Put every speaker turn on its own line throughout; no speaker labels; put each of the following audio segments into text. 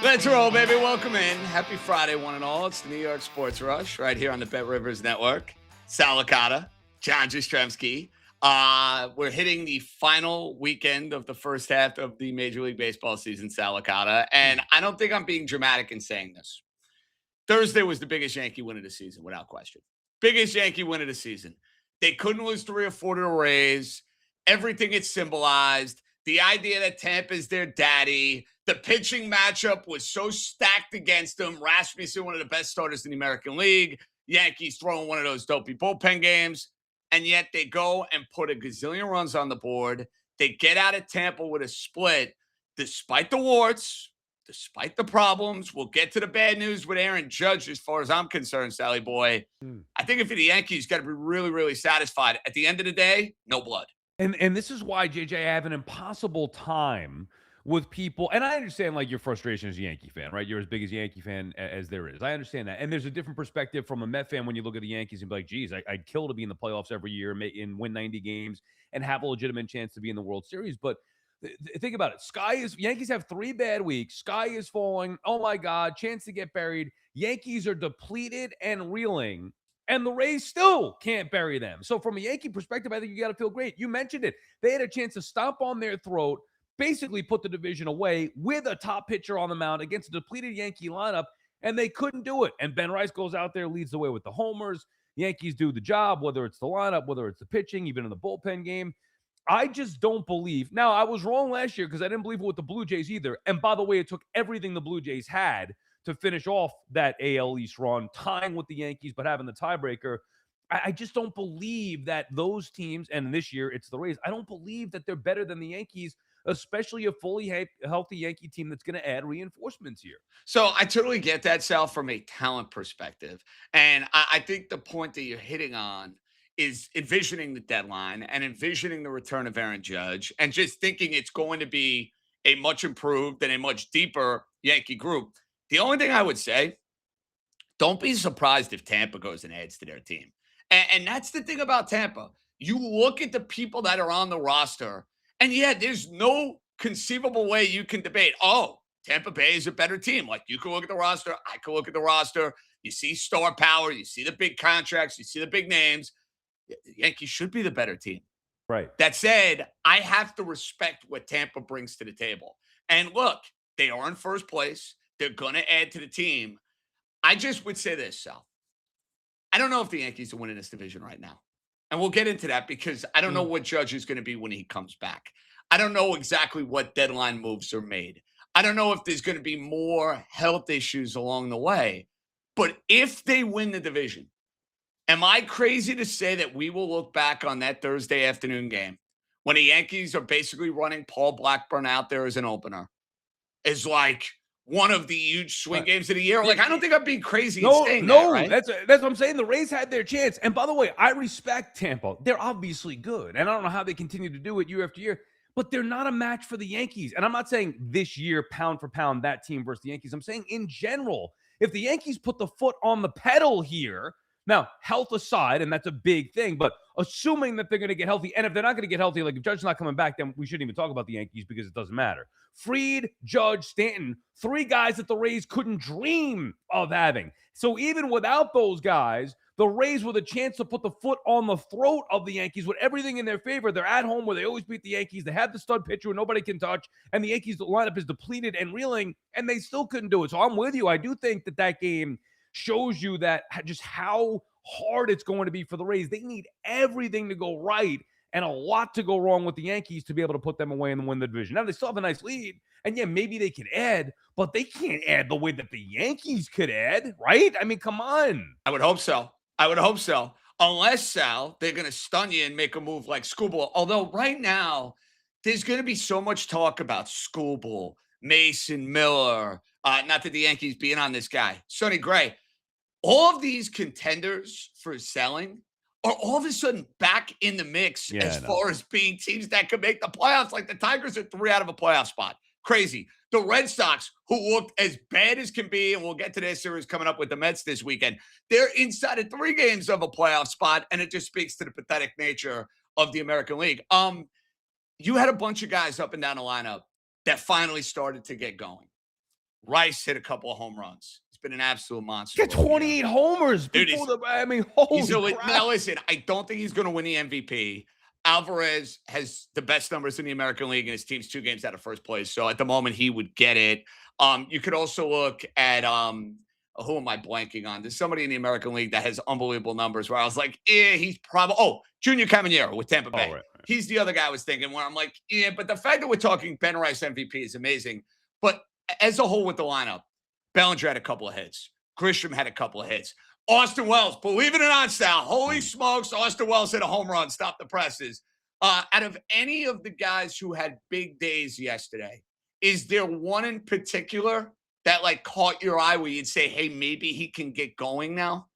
Let's roll, baby. Welcome in. Happy Friday, one and all. It's the New York Sports Rush right here on the Bet Rivers Network. Sal Licata John Jastremski. We're hitting the final weekend of the first half of the Major League Baseball season, Sal Licata. And I don't think I'm being dramatic in saying this. Thursday was the biggest Yankee win of the season, without question. Biggest Yankee win of the season. They couldn't lose 3 or 4 to the Rays. Everything it symbolized. The idea that Tampa is their daddy. The pitching matchup was so stacked against them. Rasmussen, one of the best starters in the American League. Yankees throwing one of those dopey bullpen games. And yet they go and put a gazillion runs on the board. They get out of Tampa with a split, despite the warts, despite the problems. We'll get to the bad news with Aaron Judge as far as I'm concerned, Sally boy. I think if you're the Yankees, got to be really, really satisfied. At the end of the day, no blood.
And this is why, JJ, I have an impossible time with people. And I understand, like, your frustration as a Yankee fan, right? You're as big as a Yankee fan as there is. I understand that. And there's a different perspective from a Met fan when you look at the Yankees and be like, geez, I'd kill to be in the playoffs every year and win 90 games and have a legitimate chance to be in the World Series. But think about it. Yankees have 3 bad weeks. Sky is falling. Oh, my God. Chance to get buried. Yankees are depleted and reeling. And the Rays still can't bury them. So from a Yankee perspective, I think you got to feel great. You mentioned it. They had a chance to stomp on their throat, basically put the division away with a top pitcher on the mound against a depleted Yankee lineup, and they couldn't do it. And Ben Rice goes out there, leads the way with the homers. Yankees do the job, whether it's the lineup, whether it's the pitching, even in the bullpen game. I just don't believe. Now, I was wrong last year because I didn't believe it with the Blue Jays either. And by the way, it took everything the Blue Jays had to finish off that AL East run, tying with the Yankees, but having the tiebreaker. I just don't believe that those teams, and this year it's the Rays, I don't believe that they're better than the Yankees, especially a fully healthy Yankee team that's going to add reinforcements here.
So I totally get that, Sal, from a talent perspective. And I think the point that you're hitting on is envisioning the deadline and envisioning the return of Aaron Judge and just thinking it's going to be a much improved and a much deeper Yankee group. The only thing I would say, don't be surprised if Tampa goes and adds to their team. And that's the thing about Tampa. You look at the people that are on the roster, and yeah, there's no conceivable way you can debate, oh, Tampa Bay is a better team. Like, you can look at the roster. I can look at the roster. You see star power. You see the big contracts. You see the big names. The Yankees should be the better team.
Right.
That said, I have to respect what Tampa brings to the table. And look, they are in first place. They're going to add to the team. I just would say this, Sal. I don't know if the Yankees are winning this division right now. And we'll get into that because I don't know what Judge is going to be when he comes back. I don't know exactly what deadline moves are made. I don't know if there's going to be more health issues along the way. But if they win the division, am I crazy to say that we will look back on that Thursday afternoon game when the Yankees are basically running Paul Blackburn out there as an opener as like one of the huge swing games of the year? Like, I don't think I'm being crazy in saying that, right?
That's what I'm saying. The Rays had their chance. And by the way, I respect Tampa. They're obviously good. And I don't know how they continue to do it year after year, but they're not a match for the Yankees. And I'm not saying this year, pound for pound, that team versus the Yankees. I'm saying in general, if the Yankees put the foot on the pedal here, now, health aside, and that's a big thing, but assuming that they're going to get healthy, and if they're not going to get healthy, like if Judge's not coming back, then we shouldn't even talk about the Yankees because it doesn't matter. Fried, Judge, Stanton, 3 guys that the Rays couldn't dream of having. So even without those guys, the Rays with a chance to put the foot on the throat of the Yankees with everything in their favor. They're at home where they always beat the Yankees. They have the stud pitcher who nobody can touch, and the Yankees lineup is depleted and reeling, and they still couldn't do it. So I'm with you. I do think that game shows you that just how hard it's going to be for the Rays. They need everything to go right and a lot to go wrong with the Yankees to be able to put them away and win the division. Now, they still have a nice lead, and yeah, maybe they could add, but they can't add the way that the Yankees could add, right? I mean, come on.
I would hope so. Unless, Sal, they're going to stun you and make a move like Scooble. Although right now, there's going to be so much talk about Scooble, Mason Miller, not that the Yankees being on this guy, Sonny Gray. All of these contenders for selling are all of a sudden back in the mix as far as being teams that could make the playoffs. Like the Tigers are 3 out of a playoff spot. Crazy. The Red Sox, who looked as bad as can be, and we'll get to their series coming up with the Mets this weekend, they're inside of 3 games of a playoff spot, and it just speaks to the pathetic nature of the American League. You had a bunch of guys up and down the lineup that finally started to get going. Rice hit a couple of home runs. He's been an absolute monster.
Get 28 homers
Dude,
before holy crap.
Now listen, I don't think he's going to win the MVP. Alvarez has the best numbers in the American League, and his team's 2 games out of first place. So at the moment, he would get it. You could also look at who am I blanking on? There's somebody in the American League that has unbelievable numbers where I was like, he's probably Junior Caminero with Tampa Bay.
Right.
He's the other guy I was thinking where I'm like, but the fact that we're talking Ben Rice MVP is amazing. But as a whole with the lineup, Bellinger had a couple of hits. Grisham had a couple of hits. Austin Wells, believe it or not, Sal, holy smokes, Austin Wells hit a home run, stop the presses. Out of any of the guys who had big days yesterday, is there one in particular that like caught your eye where you'd say, hey, maybe he can get going now?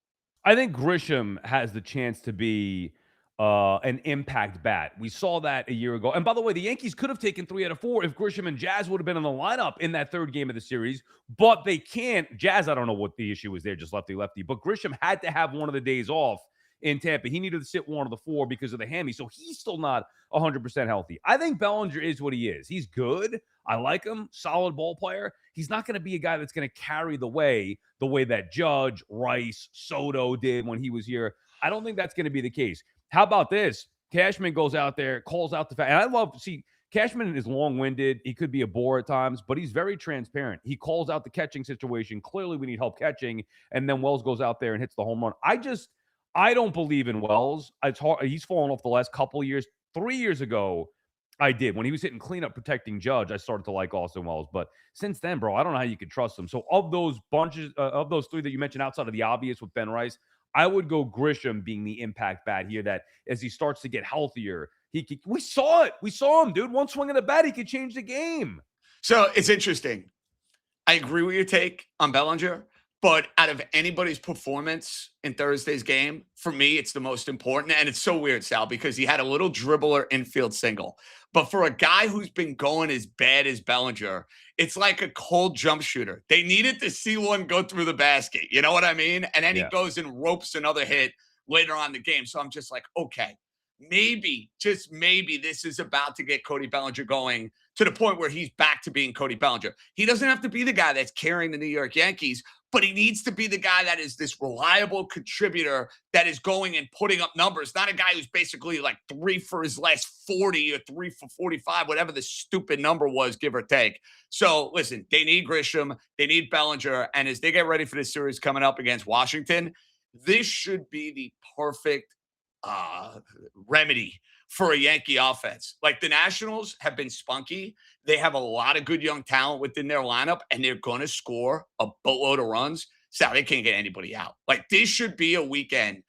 I think Grisham has the chance to be an impact bat. We saw that a year ago. And by the way, the Yankees could have taken 3 out of 4 if Grisham and Jazz would have been in the lineup in that 3rd game of the series, but they can't. Jazz, I don't know what the issue was there, just lefty. But Grisham had to have one of the days off in Tampa. He needed to sit one of the 4 because of the hammy, so he's still not 100% healthy. I think Bellinger is what he is. He's good. I like him. Solid ball player. He's not going to be a guy that's going to carry the way that Judge, Rice, Soto did when he was here. I don't think that's going to be the case. How about this? Cashman goes out there, calls out the fact, and I love, Cashman is long-winded. He could be a bore at times, but he's very transparent. He calls out the catching situation. Clearly, we need help catching, and then Wells goes out there and hits the home run. I don't believe in Wells. It's hard. He's fallen off the last couple of years. 3 years ago, I did. When he was hitting cleanup protecting Judge, I started to like Austin Wells. But since then, bro, I don't know how you can trust him. So of those bunches, of those 3 that you mentioned outside of the obvious with Ben Rice, I would go Grisham being the impact bat here, that as he starts to get healthier, we saw it. We saw him, dude. One swing of the bat, he could change the game.
So it's interesting. I agree with your take on Bellinger, but out of anybody's performance in Thursday's game, for me, it's the most important. And it's so weird, Sal, because he had a little dribbler infield single. But for a guy who's been going as bad as Bellinger, it's like a cold jump shooter. They needed to see one go through the basket. You know what I mean? And then he goes and ropes another hit later on in the game. So I'm just like, okay, maybe, just maybe this is about to get Cody Bellinger going to the point where he's back to being Cody Bellinger. He doesn't have to be the guy that's carrying the New York Yankees, but he needs to be the guy that is this reliable contributor that is going and putting up numbers, not a guy who's basically like 3 for his last 40 or 3 for 45, whatever the stupid number was, give or take. So listen, they need Grisham, they need Bellinger, and as they get ready for this series coming up against Washington, this should be the perfect remedy for a Yankee offense. Like the Nationals have been spunky. They have a lot of good young talent within their lineup, and they're going to score a boatload of runs. So they can't get anybody out. Like this should be a weekend.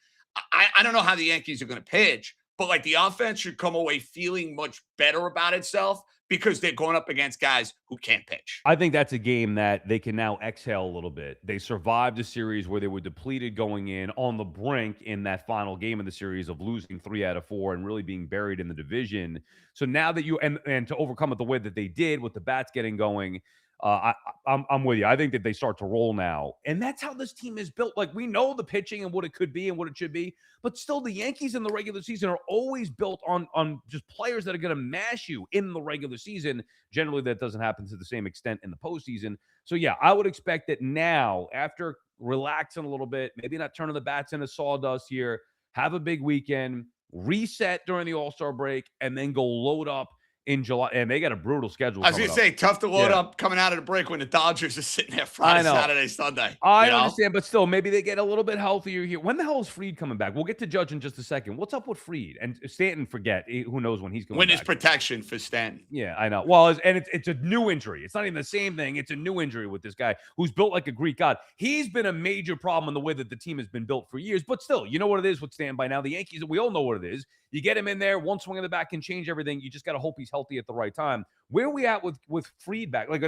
I don't know how the Yankees are going to pitch, but like the offense should come away feeling much better about itself because they're going up against guys who can't pitch.
I think that's a game that they can now exhale a little bit. They survived a series where they were depleted going in, on the brink in that final game of the series of losing 3 out of 4 and really being buried in the division. So now that you and to overcome it the way that they did with the bats getting going, I'm with you. I think that they start to roll now, and that's how this team is built. Like we know the pitching and what it could be and what it should be, but still, the Yankees in the regular season are always built on just players that are going to mash you in the regular season. Generally, that doesn't happen to the same extent in the postseason. So yeah, I would expect that now, after relaxing a little bit, maybe not turning the bats into sawdust here, have a big weekend, reset during the All-Star break, and then go load up in July. And they got a brutal schedule.
I was going to say, tough to load up coming out of the break when the Dodgers are sitting there Friday, Saturday, Sunday.
I understand, but still, maybe they get a little bit healthier here. When the hell is Fried coming back? We'll get to Judge in just a second. What's up with Fried? And Stanton, forget. Who knows when he's going to
win his protection for Stanton.
Yeah, I know. Well, it's a new injury. It's not even the same thing. It's a new injury with this guy who's built like a Greek god. He's been a major problem in the way that the team has been built for years. But still, you know what it is with Stanton by now. The Yankees, we all know what it is. You get him in there, one swing in the back can change everything. You just got to hope he's healthy at the right time. Where are we at with Fried back? Like,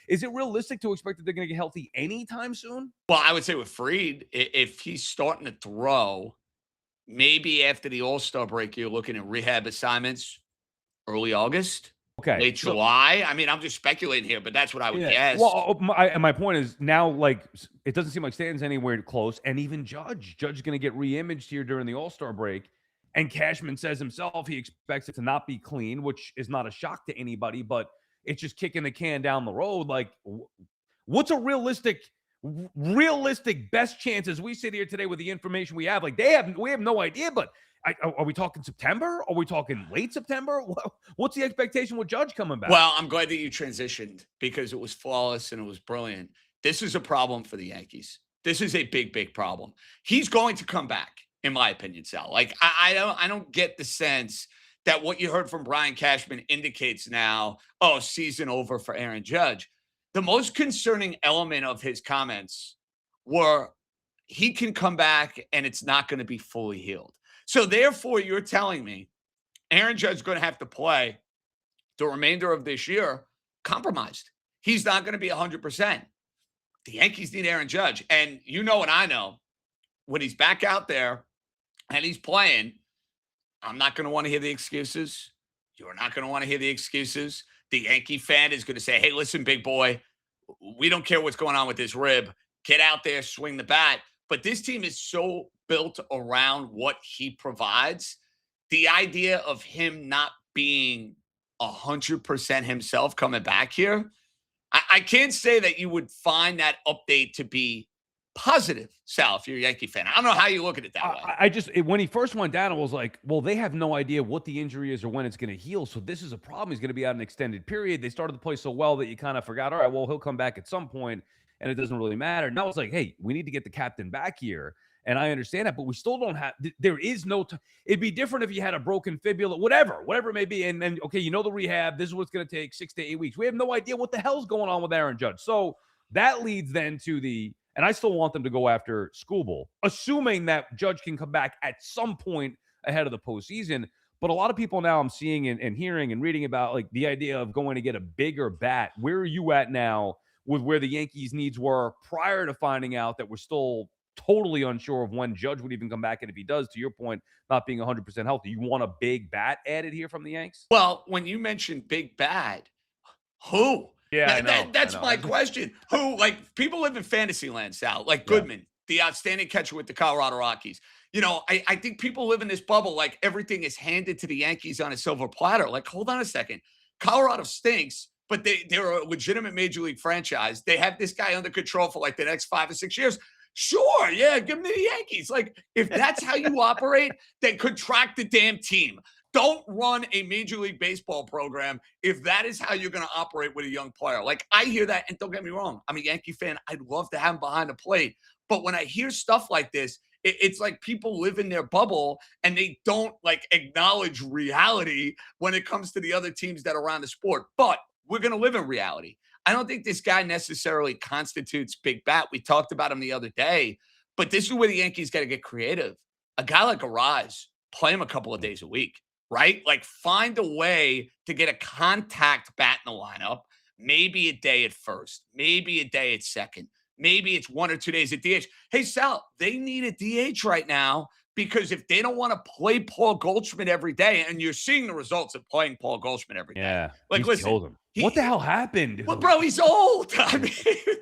is it realistic to expect that they're going to get healthy anytime soon?
Well, I would say with Fried, if he's starting to throw, maybe after the All-Star break, you're looking at rehab assignments early August.
Okay.
Late July. I mean, I'm just speculating here, but that's what I would guess.
Well, my point is now, like, it doesn't seem like Stanton's anywhere close. And even Judge is going to get re-imaged here during the All-Star break. And Cashman says himself he expects it to not be clean, which is not a shock to anybody, but it's just kicking the can down the road. Like, What's a realistic best chance as we sit here today with the information we have? Like we have no idea, but are we talking September? Are we talking late September? What's the expectation with Judge coming back?
Well, I'm glad that you transitioned because it was flawless and it was brilliant. This is a problem for the Yankees. This is a big, big problem. He's going to come back, in my opinion, Sal. Like I don't get the sense that what you heard from Brian Cashman indicates now, oh, season over for Aaron Judge. The most concerning element of his comments were he can come back and it's not going to be fully healed. So therefore, you're telling me Aaron Judge is going to have to play the remainder of this year compromised. He's not going to be 100%. The Yankees need Aaron Judge. And you know, and I know, when he's back out there and he's playing, I'm not going to want to hear the excuses. You're not going to want to hear the excuses. The Yankee fan is going to say, hey, listen, big boy, we don't care what's going on with this rib. Get out there, swing the bat. But this team is so built around what he provides. The idea of him not being 100% himself coming back here, I can't say that you would find that update to be positive, Sal, if you're a Yankee fan. I don't know how you look at it that way.
When he first went down, I was like, well, they have no idea what the injury is or when it's going to heal. So this is a problem. He's going to be out an extended period. They started to play so well that you kind of forgot, all right, well, he'll come back at some point and it doesn't really matter. Now it's like, hey, we need to get the captain back here. And I understand that, but we still don't have, there is no, it'd be different if you had a broken fibula, whatever it may be. And then, okay, you know, the rehab, this is what's going to take 6 to 8 weeks. We have no idea what the hell's going on with Aaron Judge. So that leads then to and I still want them to go after Skubal, assuming that Judge can come back at some point ahead of the postseason. But a lot of people now I'm seeing and hearing and reading about like the idea of going to get a bigger bat. Where are you at now with where the Yankees' needs were prior to finding out that we're still totally unsure of when Judge would even come back? And if he does, to your point, not being 100% healthy, you want a big bat added here from the Yanks?
Well, when you mentioned big bat, who?
Yeah,
That's my question. Who? Like, people live in fantasy land, Sal. Like Goodman, the outstanding catcher with the Colorado Rockies. You know, I think people live in this bubble like everything is handed to the Yankees on a silver platter. Like, hold on a second. Colorado stinks, but they're a legitimate major league franchise. They have this guy under control for like the next 5 or 6 years. Sure, yeah, give them to the Yankees. Like, if that's how you operate, then contract the damn team. Don't run a Major League Baseball program if that is how you're going to operate with a young player. Like, I hear that, and don't get me wrong, I'm a Yankee fan. I'd love to have him behind the plate. But when I hear stuff like this, it's like people live in their bubble and they don't, like, acknowledge reality when it comes to the other teams that are around the sport. But we're going to live in reality. I don't think this guy necessarily constitutes big bat. We talked about him the other day. But this is where the Yankees got to get creative. A guy like Arise, play him a couple of days a week. Right? Like, find a way to get a contact bat in the lineup, maybe a day at first, maybe a day at second, maybe it's 1 or 2 days at DH. Hey, Sal, they need a DH right now because if they don't want to play Paul Goldschmidt every day, and you're seeing the results of playing Paul Goldschmidt every day.
Yeah.
Like, listen.
What the hell happened?
Well, bro, he's old. I mean,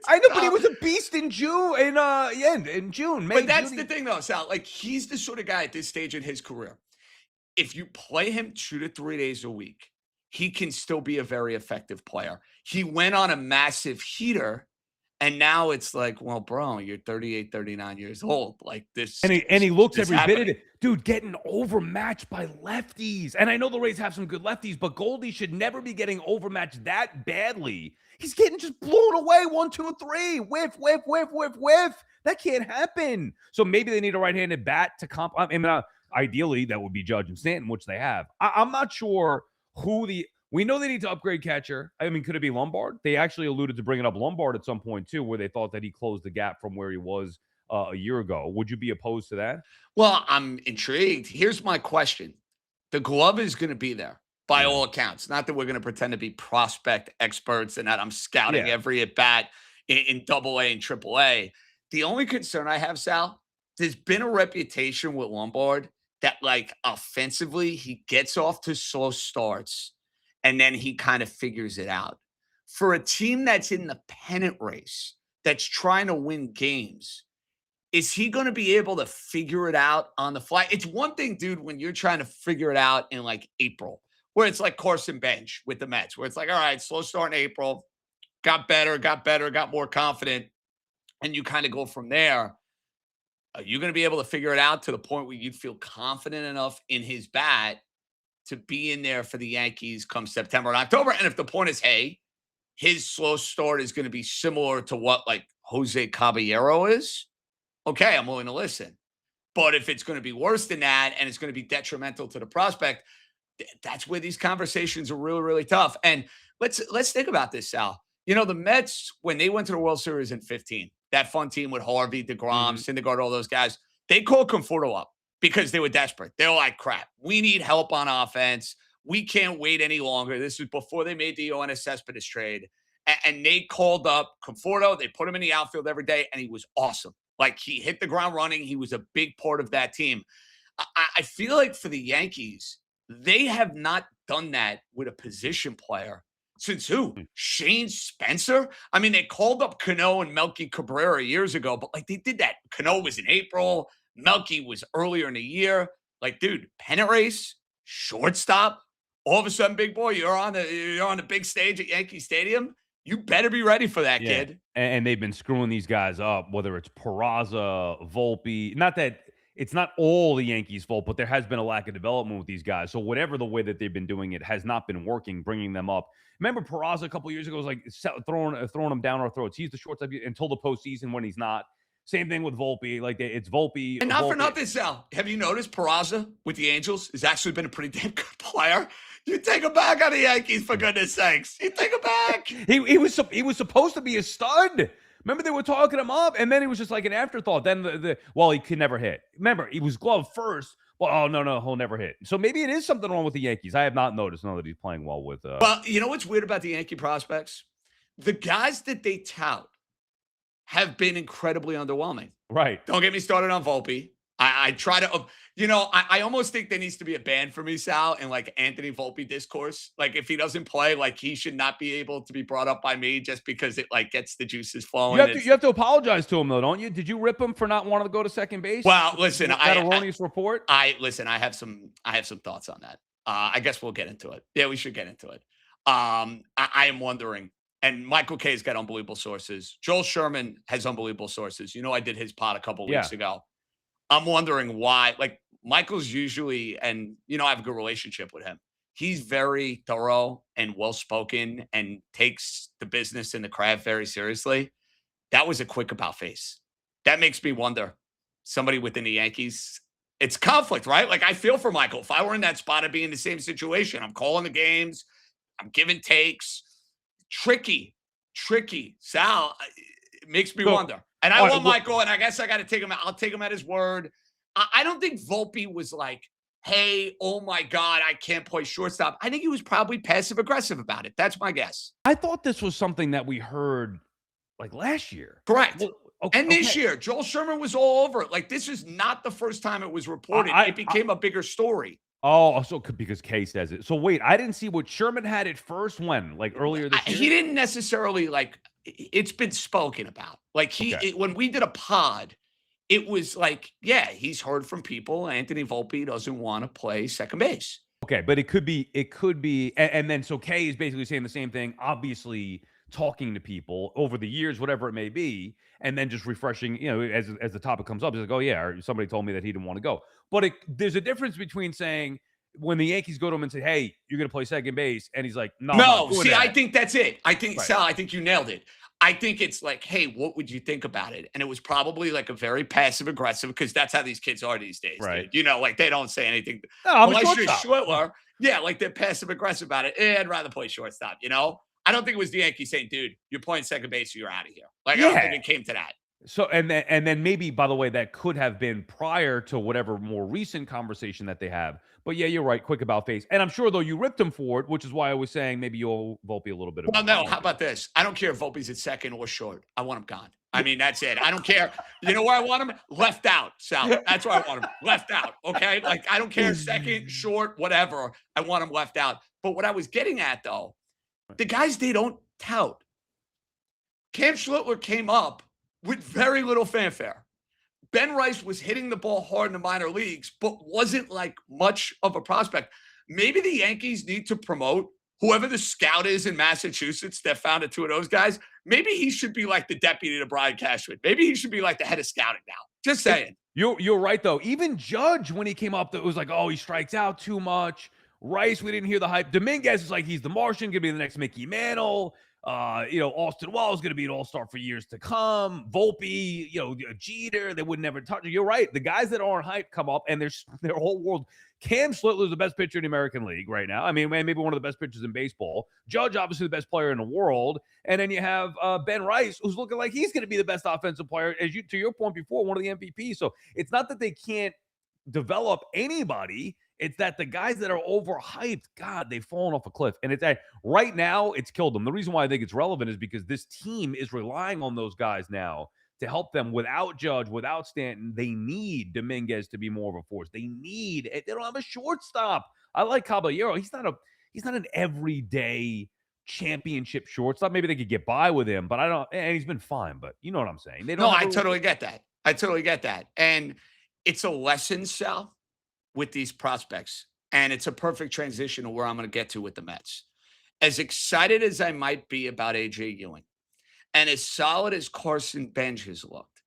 I know, but he was a beast in June, in June. May,
but that's
June.
the thing, though, Sal. Like, he's the sort of guy at this stage in his career. If you play him 2 to 3 days a week, he can still be a very effective player. He went on a massive heater, and now it's like, well, bro, you're 38, 39 years old. Like this.
And he looks every bit of it. Dude, getting overmatched by lefties. And I know the Rays have some good lefties, but Goldie should never be getting overmatched that badly. He's getting just blown away. 1, 2, 3. Whiff, whiff, whiff, whiff, whiff. That can't happen. So maybe they need a right-handed bat to comp. I mean, ideally, that would be Judge and Stanton, which they have. I'm not sure who we know they need to upgrade catcher. I mean, could it be Lombard? They actually alluded to bringing up Lombard at some point, too, where they thought that he closed the gap from where he was a year ago. Would you be opposed to that?
Well, I'm intrigued. Here's my question. The glove is going to be there by all accounts. Not that we're going to pretend to be prospect experts and that I'm scouting every at-bat in AA and AAA. The only concern I have, Sal, there's been a reputation with Lombard that, like, offensively, he gets off to slow starts, and then he kind of figures it out. For a team that's in the pennant race, that's trying to win games, is he going to be able to figure it out on the fly? It's one thing, dude, when you're trying to figure it out in, like, April, where it's like Carson Bench with the Mets, where it's like, all right, slow start in April, got better, got more confident, and you kind of go from there. Are you going to be able to figure it out to the point where you feel confident enough in his bat to be in there for the Yankees come September and October? And if the point is, hey, his slow start is going to be similar to what like Jose Caballero is, okay, I'm willing to listen. But if it's going to be worse than that and it's going to be detrimental to the prospect, that's where these conversations are really, really tough. And let's think about this, Sal. You know, the Mets, when they went to the World Series in 15, that fun team with Harvey, DeGrom, Syndergaard, all those guys, they called Conforto up because they were desperate. They were like, crap, we need help on offense. We can't wait any longer. This was before they made the Yoenis Cespedes trade. And they called up Conforto. They put him in the outfield every day, and he was awesome. Like, he hit the ground running. He was a big part of that team. I feel like for the Yankees, they have not done that with a position player since who? Shane Spencer? I mean, they called up Cano and Melky Cabrera years ago, but like they did that. Cano was in April. Melky was earlier in the year. Like, dude, pennant race, shortstop. All of a sudden, big boy, you're on the big stage at Yankee Stadium. You better be ready for that, kid.
And they've been screwing these guys up, whether it's Peraza, Volpe. Not that it's not all the Yankees' fault, but there has been a lack of development with these guys. So whatever the way that they've been doing it has not been working, bringing them up. Remember Peraza a couple years ago was like throwing them down our throats. He's the shortstop until the postseason when he's not. Same thing with Volpe. Like, it's Volpe.
And not
Volpe.
for nothing, Sal. Have you noticed Peraza with the Angels has actually been a pretty damn good player? You take him back on the Yankees, for goodness sakes. You take him back.
He was supposed to be a stud. Remember, they were talking him up, and then he was just like an afterthought. Then he could never hit. Remember, he was gloved first. Well, oh, no, he'll never hit. So maybe it is something wrong with the Yankees. I have not noticed, now that he's playing well with.
Well, you know what's weird about the Yankee prospects? The guys that they tout have been incredibly underwhelming.
Right.
Don't get me started on Volpe. I try to, I almost think there needs to be a ban for me, Sal, in like Anthony Volpe discourse. Like, if he doesn't play, like, he should not be able to be brought up by me just because it like gets the juices flowing.
You have to apologize to him though, don't you? Did you rip him for not wanting to go to second base?
Well, listen,
that erroneous report.
I have some thoughts on that. I guess we'll get into it. Yeah, we should get into it. I am wondering. And Michael Kay's got unbelievable sources. Joel Sherman has unbelievable sources. I did his pod a couple weeks ago. I'm wondering why. Like, Michael's usually, and I have a good relationship with him. He's very thorough and well-spoken and takes the business and the craft very seriously. That was a quick about face. That makes me wonder. Somebody within the Yankees, it's conflict, right? Like, I feel for Michael. If I were in that spot, I'd be in the same situation. I'm calling the games. I'm giving takes. Tricky. Sal, it makes me wonder. And I want Michael, and I guess I got to take him. I'll take him at his word. I don't think Volpe was like, hey, oh my God, I can't play shortstop. I think he was probably passive aggressive about it. That's my guess.
I thought this was something that we heard like last year.
Correct. Well, and this year, Joel Sherman was all over it. Like, this is not the first time it was reported. It became a bigger story.
Oh, so because Kay says it. So wait, I didn't see what Sherman had it first when, like earlier this year?
He didn't necessarily, like, it's been spoken about. Like, when we did a pod, it was like, yeah, he's heard from people. Anthony Volpe doesn't want to play second base.
Okay, but it could be, and then so Kay is basically saying the same thing, obviously talking to people over the years, whatever it may be, and then just refreshing, as the topic comes up, it's like, oh yeah, or somebody told me that he didn't want to go. But there's a difference between saying, when the Yankees go to him and say, hey, you're going to play second base, and he's like, no,
see, I think that's it. I think, right. Sal, I think you nailed it. I think it's like, hey, what would you think about it? And it was probably like a very passive aggressive, because that's how these kids are these days.
Right.
Dude. Like, they don't say anything.
No,
unless you're Schwitler. Yeah, like, they're passive aggressive about it. I'd rather play shortstop, I don't think it was the Yankees saying, dude, you're playing second base, so you're out of here. Like, I don't think it came to that.
So, and then maybe, by the way, that could have been prior to whatever more recent conversation that they have. But yeah, you're right. Quick about face. And I'm sure, though, you ripped him for it, which is why I was saying maybe you'll Volpe a little bit.
Well, no, how about this? I don't care if Volpe's at second or short. I want him gone. I mean, that's it. I don't care. You know where I want him? Left out, Sal. That's where I want him. Left out, okay? Like, I don't care second, short, whatever. I want him left out. But what I was getting at, though, the guys they don't tout. Cam Schlittler came up with very little fanfare. Ben Rice was hitting the ball hard in the minor leagues, but wasn't like much of a prospect. Maybe the Yankees need to promote whoever the scout is in Massachusetts that found two of those guys, maybe he should be like the deputy to Brian Cashman. Maybe he should be like the head of scouting now. Just saying.
You're right, though. Even Judge, when he came up, that was like, oh, he strikes out too much. Rice, we didn't hear the hype. Dominguez is like, he's the Martian, going to be the next Mickey Mantle. Austin Wells going to be an all-star for years to come. Volpe, Jeter, they would never touch it. You're right. The guys that aren't hyped come up, and their whole world. Cam Schlittler's the best pitcher in the American League right now. I mean, maybe one of the best pitchers in baseball. Judge, obviously the best player in the world. And then you have Ben Rice, who's looking like he's going to be the best offensive player, to your point before, one of the MVPs. So it's not that they can't develop anybody. It's that the guys that are overhyped, God, they've fallen off a cliff. And it's right now, it's killed them. The reason why I think it's relevant is because this team is relying on those guys now to help them. Without Judge, without Stanton, they need Dominguez to be more of a force. They don't have a shortstop. I like Caballero. He's not an everyday championship shortstop. Maybe they could get by with him, but I don't. And he's been fine. But you know what I'm saying?
I totally get that. And it's a lesson, Sal, with these prospects. And it's a perfect transition to where I'm going to get to with the Mets. As excited as I might be about AJ Ewing, and as solid as Carson Bench has looked,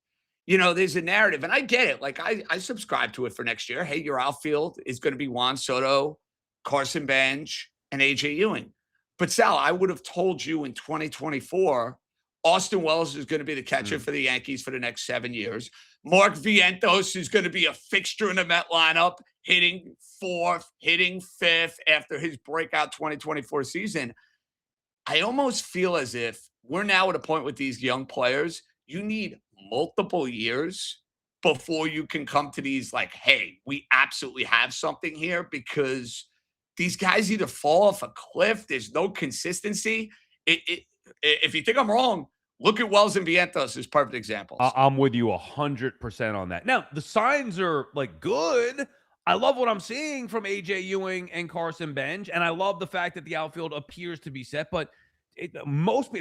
there's a narrative, and I get it. Like, I subscribe to it for next year. Hey, your outfield is going to be Juan Soto, Carson Bench, and AJ Ewing. But Sal, I would have told you in 2024, Austin Wells is going to be the catcher for the Yankees for the next 7 years. Mark Vientos is going to be a fixture in the Met lineup, hitting fourth, hitting fifth after his breakout 2024 season. I almost feel as if we're now at a point with these young players, you need multiple years before you can come to these like, hey, we absolutely have something here, because these guys either fall off a cliff. There's no consistency. If you think I'm wrong, look at Wells and Vientos as perfect examples.
I'm with you 100% on that. Now, the signs are like good. I love what I'm seeing from AJ Ewing and Carson Bench, and I love the fact that the outfield appears to be set, but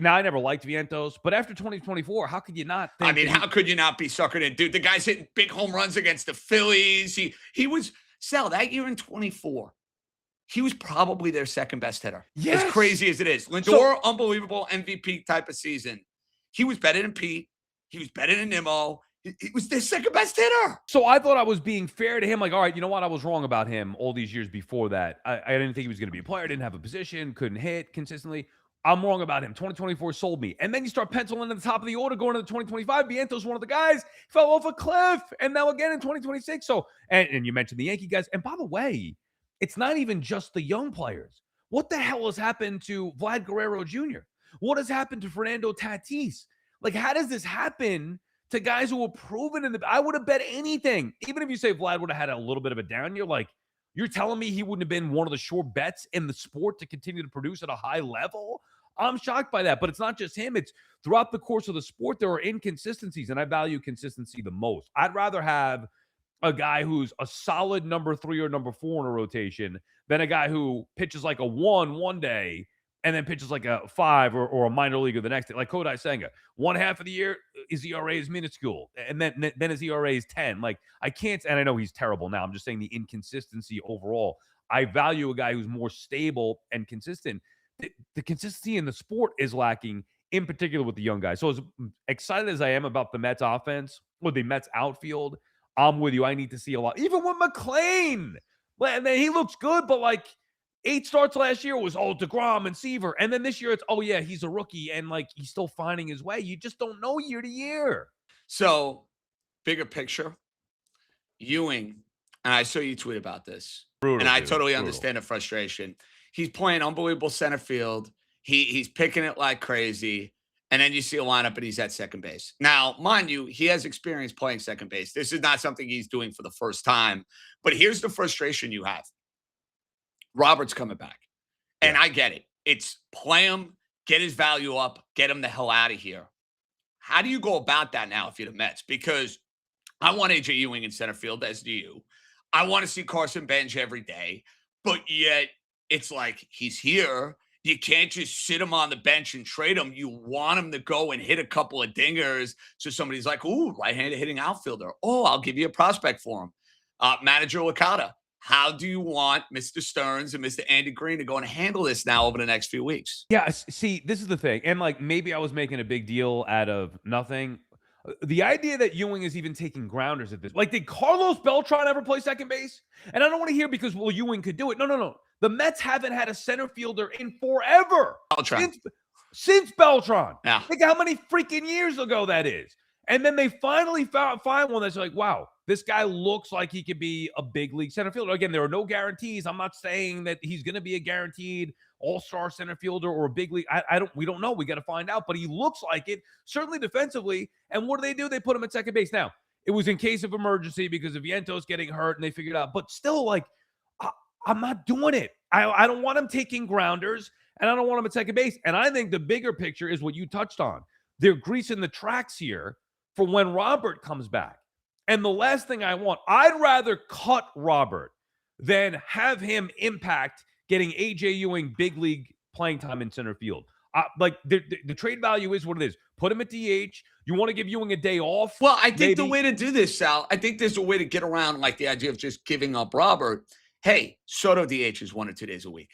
now I never liked Vientos, but after 2024, how could you not think?
How could you not be suckered in? Dude, the guy's hitting big home runs against the Phillies. He was, Sal, that year in 24, he was probably their second best hitter. Yes. As crazy as it is. Lindor, unbelievable MVP type of season. He was better than Pete. He was better than Nimmo. He was their second best hitter.
So I thought I was being fair to him. Like, all right, you know what? I was wrong about him all these years before that. I didn't think he was going to be a player. Didn't have a position. Couldn't hit consistently. I'm wrong about him. 2024 sold me. And then you start penciling at the top of the order going into 2025. Vientos, one of the guys, fell off a cliff. And now again in 2026. So, and you mentioned the Yankee guys. And by the way, it's not even just the young players. What the hell has happened to Vlad Guerrero Jr.? What has happened to Fernando Tatis? Like, how does this happen to guys who were proven I would have bet anything. Even if you say Vlad would have had a little bit of a down year, like, you're telling me he wouldn't have been one of the sure bets in the sport to continue to produce at a high level? I'm shocked by that, but it's not just him. It's throughout the course of the sport, there are inconsistencies, and I value consistency the most. I'd rather have a guy who's a solid number 3 or number 4 in a rotation than a guy who pitches like a 1 day and then pitches like a 5 or a minor leaguer the next day, like Kodai Senga. One half of the year, his ERA is minuscule, and then his ERA is 10. Like, I can't, and I know he's terrible now. I'm just saying the inconsistency overall. I value a guy who's more stable and consistent. The consistency in the sport is lacking, in particular with the young guys. So as excited as I am about the Mets offense or the Mets outfield, I'm with you. I need to see a lot. Even with McClain, he looks good, but like 8 starts last year was DeGrom and Seaver. And then this year it's, he's a rookie and like he's still finding his way. You just don't know year to year.
So, bigger picture, Ewing, and I saw you tweet about this, and I totally understand the frustration. He's playing unbelievable center field. He's picking it like crazy. And then you see a lineup and he's at second base. Now, mind you, he has experience playing second base. This is not something he's doing for the first time. But here's the frustration you have. Robert's coming back. And I get it. It's play him, get his value up, get him the hell out of here. How do you go about that now if you're the Mets? Because I want AJ Ewing in center field, as do you. I want to see Carson Bench every day. But yet, it's like he's here. You can't just sit him on the bench and trade him. You want him to go and hit a couple of dingers. So somebody's like, ooh, right-handed hitting outfielder. Oh, I'll give you a prospect for him. Manager Licata, How do you want Mr. Stearns and Mr. Andy Green to go and handle this now over the next few weeks?
Yeah, see, this is the thing, and, like, maybe I was making a big deal out of nothing. The idea that Ewing is even taking grounders at this, like, did Carlos Beltran ever play second base? And I don't wanna hear because, well, Ewing could do it. No, no, no. The Mets haven't had a center fielder in forever.
Beltran.
Since Beltran.
Yeah.
Think how many freaking years ago that is. And then they finally find one that's like, wow, this guy looks like he could be a big league center fielder. Again, there are no guarantees. I'm not saying that he's going to be a guaranteed all-star center fielder or a big league. We don't know. We got to find out. But he looks like it, certainly defensively. And what do? They put him at second base. Now, it was in case of emergency because of Vientos getting hurt, and they figured out. But still, like, I'm not doing it. I don't want him taking grounders, and I don't want him at second base. And I think the bigger picture is what you touched on. They're greasing the tracks here for when Robert comes back. And the last thing I want, I'd rather cut Robert than have him impact getting AJ Ewing big league playing time in center field. Like the trade value is what it is. Put him at DH. You want to give Ewing a day off?
Well, I think the way to do this, Sal, I think there's a way to get around like the idea of just giving up Robert. Hey, Soto DHs 1 or 2 days a week.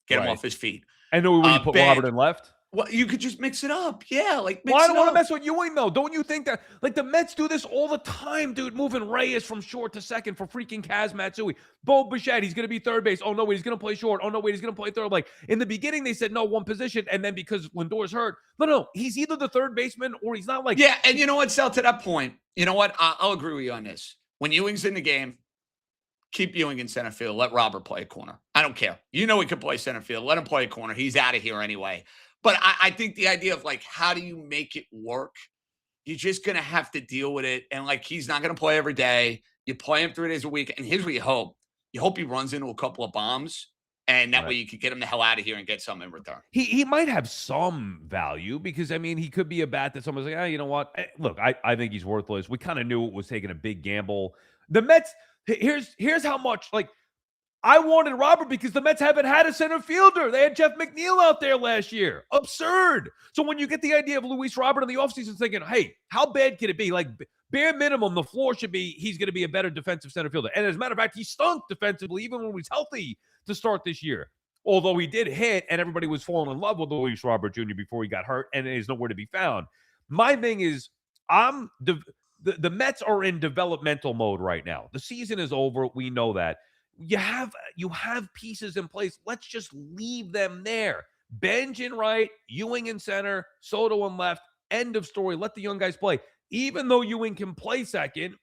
Get him off his feet.
I know when you put Robert in left.
Well, you could just mix it up. Yeah, like
mix I don't want to mess with Ewing, though. Don't you think that? Like, the Mets do this all the time, dude. Moving Reyes from short to second for freaking Kaz Matsui. Bo Bichette, he's going to be third base. Oh, no, wait, he's going to play short. Oh, no, wait, he's going to play third. Like, in the beginning, they said, no, one position. And then because Lindor's hurt. No, he's either the third baseman or he's not like.
Yeah, and you know what, Sal, to that point, you know what? I'll agree with you on this. When Ewing's in the game, keep Ewing in center field. Let Robert play a corner. I don't care. You know he can play center field. Let him play a corner. He's out of here anyway. But I think the idea of, like, how do you make it work? You're just going to have to deal with it. And, like, he's not going to play every day. You play him 3 days a week. And here's what you hope. You hope he runs into a couple of bombs. And that way you could get him the hell out of here and get something in return.
He might have some value because, I mean, he could be a bat that someone's like, you know what? Look, I think he's worthless. We kind of knew it was taking a big gamble. The Mets, here's how much, like, I wanted Robert because the Mets haven't had a center fielder. They had Jeff McNeil out there last year. Absurd. So when you get the idea of Luis Robert in the offseason thinking, hey, how bad can it be? Like, bare minimum, the floor should be he's going to be a better defensive center fielder. And as a matter of fact, he stunk defensively even when he was healthy to start this year. Although he did hit and everybody was falling in love with Luis Robert Jr. before he got hurt and is nowhere to be found. My thing is, the Mets are in developmental mode right now. The season is over. We know that. You have pieces in place. Let's just leave them there. Benj in right, Ewing in center, Soto in left. End of story. Let the young guys play. Even though Ewing can play second,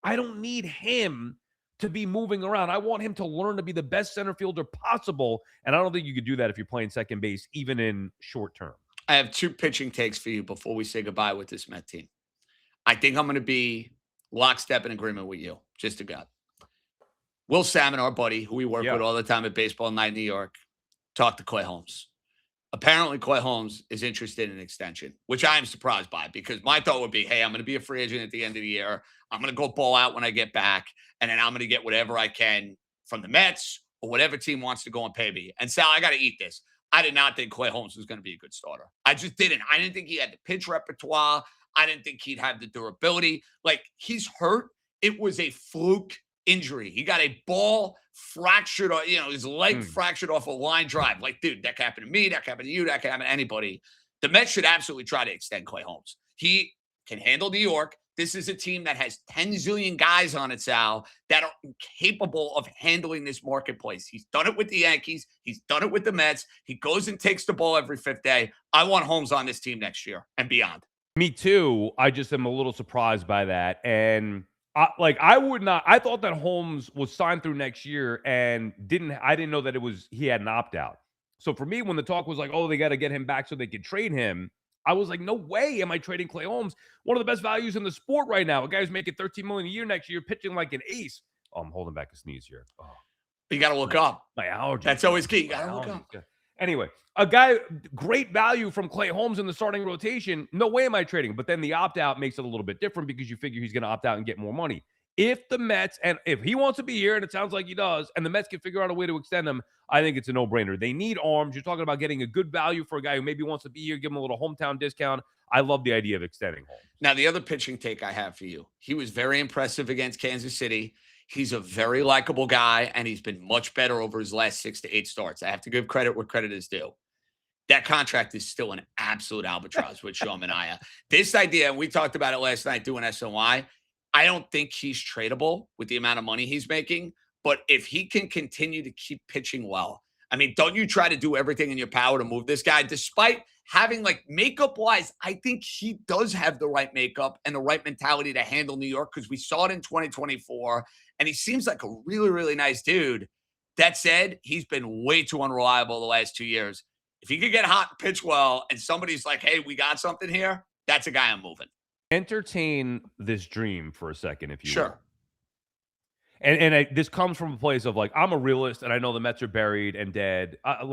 I don't need him to be moving around. I want him to learn to be the best center fielder possible, and I don't think you could do that if you're playing second base, even in short term.
I have 2 pitching takes for you before we say goodbye with this Met team. I think I'm going to be lockstep in agreement with you. Just to God. Will Salmon, our buddy, who we work with all the time at Baseball Night in New York, talked to Clay Holmes. Apparently, Clay Holmes is interested in an extension, which I am surprised by because my thought would be, hey, I'm going to be a free agent at the end of the year. I'm going to go ball out when I get back, and then I'm going to get whatever I can from the Mets or whatever team wants to go and pay me. And Sal, I got to eat this. I did not think Clay Holmes was going to be a good starter. I just didn't. I didn't think he had the pitch repertoire. I didn't think he'd have the durability. Like, he's hurt. It was a fluke injury. He got a ball fractured, his leg fractured off a line drive. Like, dude, that could happen to me. That could happen to you. That could happen to anybody. The Mets should absolutely try to extend Clay Holmes. He can handle New York. This is a team that has 10 zillion guys on it, Sal, that are capable of handling this marketplace. He's done it with the Yankees. He's done it with the Mets. He goes and takes the ball every 5th day. I want Holmes on this team next year and beyond.
Me too. I just am a little surprised by that. And I thought that Holmes was signed through next year and I didn't know that he had an opt-out. So for me, when the talk was like, oh, they got to get him back so they could trade him, I was like, no way am I trading Clay Holmes. One of the best values in the sport right now. A guy who's making $13 million a year next year, pitching like an ace. Oh, I'm holding back a sneeze here. Oh.
You got to look up.
My allergies.
That's always key. You got to look up.
Anyway, a guy, great value from Clay Holmes in the starting rotation. No way am I trading. But then the opt-out makes it a little bit different because you figure he's going to opt out and get more money. If the Mets, and if he wants to be here, and it sounds like he does, and the Mets can figure out a way to extend him, I think it's a no-brainer. They need arms. You're talking about getting a good value for a guy who maybe wants to be here, give him a little hometown discount. I love the idea of extending Holmes.
Now, the other pitching take I have for you, he was very impressive against Kansas City. He's a very likable guy, and he's been much better over his last 6 to 8 starts. I have to give credit where credit is due. That contract is still an absolute albatross with Sean Manaea. This idea, and we talked about it last night doing SNY, I don't think he's tradable with the amount of money he's making. But if he can continue to keep pitching well, I mean, don't you try to do everything in your power to move this guy, despite having like makeup wise, I think he does have the right makeup and the right mentality to handle New York because we saw it in 2024 and he seems like a really, really nice dude. That said, he's been way too unreliable the last 2 years. If he could get hot and pitch well and somebody's like, hey, we got something here, that's a guy I'm moving.
Entertain this dream for a second, if you will.
Sure.
And this comes from a place of like, I'm a realist, and I know the Mets are buried and dead. I'd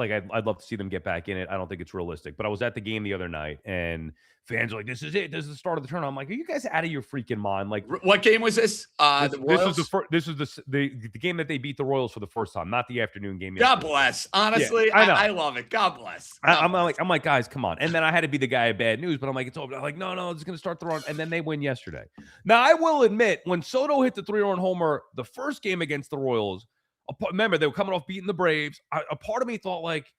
love to see them get back in it. I don't think it's realistic. But I was at the game the other night, and fans are like, "This is it. This is the start of the tournament." I'm like, "Are you guys out of your freaking mind?" Like,
what game was this? The Royals?
This was the game that they beat the Royals for the first time, not the afternoon game.
God bless. Honestly, yeah, I love it. God bless.
I'm like, guys, come on. And then I had to be the guy of bad news, but I'm like, it's over. I'm like, no, it's going to start the run. And then they win yesterday. Now, I will admit, when Soto hit the 3-run homer the first game against the Royals, remember, they were coming off beating the Braves. A part of me thought like,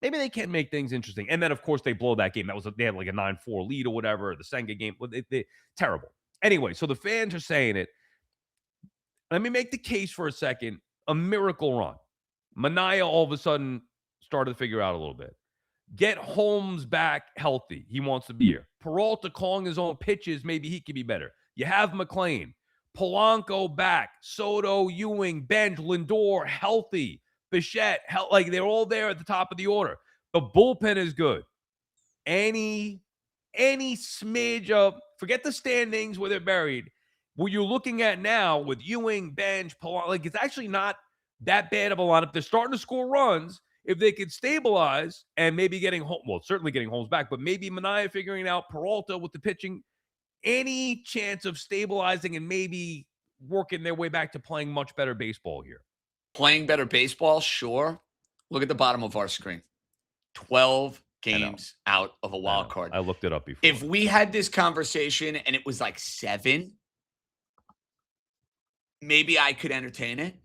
maybe they can make things interesting. And then, of course, they blow that game. They had like a 9-4 lead or whatever. The Senga game, terrible. Anyway, so the fans are saying it. Let me make the case for a second. A miracle run. Manaea all of a sudden started to figure out a little bit. Get Holmes back healthy. He wants to be here. Peralta calling his own pitches. Maybe he could be better. You have McLean. Polanco back. Soto, Ewing, Bench, Lindor, healthy. Bichette, like they're all there at the top of the order. The bullpen is good. Any smidge of, forget the standings where they're buried. What you're looking at now with Ewing, Bench, Polanco, like it's actually not that bad of a lineup. They're starting to score runs. If they could stabilize and maybe certainly getting Holmes back, but maybe Manaea figuring out Peralta with the pitching, any chance of stabilizing and maybe working their way back to playing much better baseball here?
Playing better baseball, sure. Look at the bottom of our screen. 12 games out of a wild card.
I looked it up before.
If we had this conversation and it was like 7, maybe I could entertain it.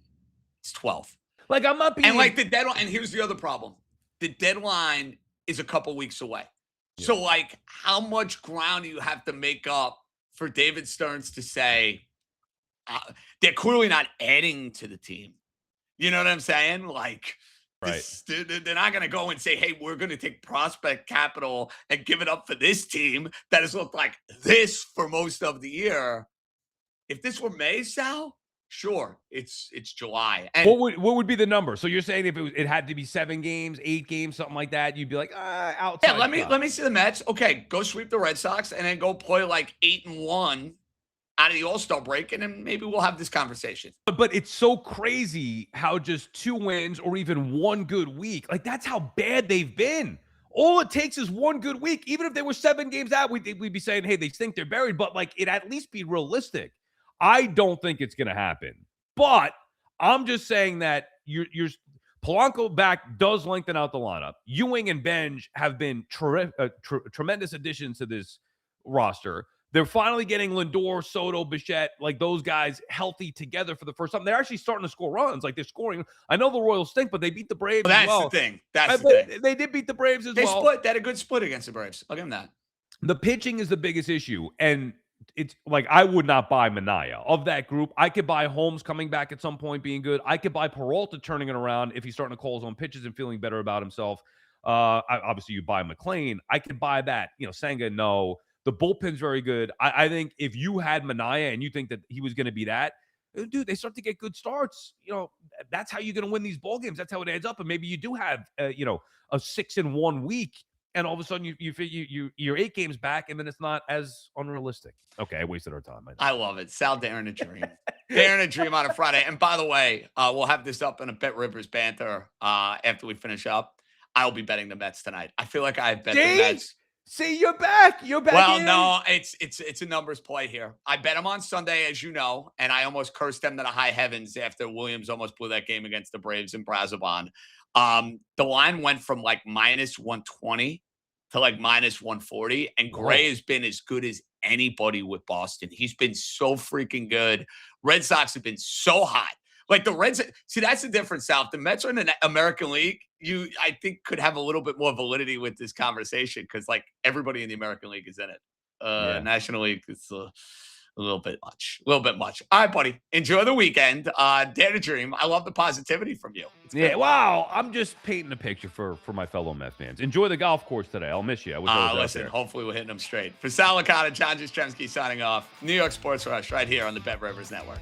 It's 12.
Like, I'm not being...
And like the deadline, and here's the other problem. The deadline is a couple weeks away. Yeah. So like how much ground do you have to make up for David Stearns to say they're clearly not adding to the team? You know what I'm saying? Like,
right.
They're not going to go and say, hey, we're going to take prospect capital and give it up for this team that has looked like this for most of the year. If this were May, Sal, sure, it's July. And
what would be the number? So you're saying if it had to be 7 games, 8 games, something like that, you'd be like, outside.
Yeah, let me see the Mets. Okay, go sweep the Red Sox and then go play like 8-1 out of the All-Star break, and then maybe we'll have this conversation.
But it's so crazy how just 2 wins or even 1 good week, like that's how bad they've been. All it takes is 1 good week. Even if they were 7 games out, we'd be saying, hey, they think they're buried, but like it at least be realistic. I don't think it's going to happen, but I'm just saying that you're Polanco back does lengthen out the lineup. Ewing and Benj have been tremendous additions to this roster. They're finally getting Lindor, Soto, Bichette, like those guys healthy together for the first time. They're actually starting to score runs. Like they're scoring. I know the Royals stink, but they beat the Braves as well.
That's the thing. That's the thing.
They did beat the Braves as well.
They had a good split against the Braves. I'll give them that.
The pitching is the biggest issue. And it's like I would not buy Manaea. Of that group, I could buy Holmes coming back at some point being good. I could buy Peralta turning it around if he's starting to call his own pitches and feeling better about himself. Obviously, you buy McLean. I could buy that. Senga, no. The bullpen's very good. I think if you had Manaea and you think that he was going to be that, dude, they start to get good starts. That's how you're going to win these ball games. That's how it adds up. And maybe you do have, a 6-1 week, and all of a sudden you're 8 games back, and then it's not as unrealistic. Okay, I wasted our time.
I love it. Sal daring a dream. Daring a dream on a Friday. And by the way, we'll have this up in a Bet Rivers banter after we finish up. I'll be betting the Mets tonight. I feel like I've bet the Mets.
See, you're back. You're back.
Well, no, it's a numbers play here. I bet them on Sunday, as you know, and I almost cursed them to the high heavens after Williams almost blew that game against the Braves in Brazoban. The line went from like -120 to like -140, and Gray has been as good as anybody with Boston. He's been so freaking good. Red Sox have been so hot. Like the Reds, see, that's the difference, South. The Mets are in the American League. I think, could have a little bit more validity with this conversation because, like, everybody in the American League is in it.
Yeah.
National League, it's a little bit much. A little bit much. All right, buddy. Enjoy the weekend. Dare to dream. I love the positivity from you.
Yeah, wow. I'm just painting a picture for my fellow Met fans. Enjoy the golf course today. I'll miss you. I wish I was out
Listen,
there.
hopefully we're hitting them straight. For Sal Licata, John Jastremski signing off. New York Sports Rush right here on the Bet Rivers Network.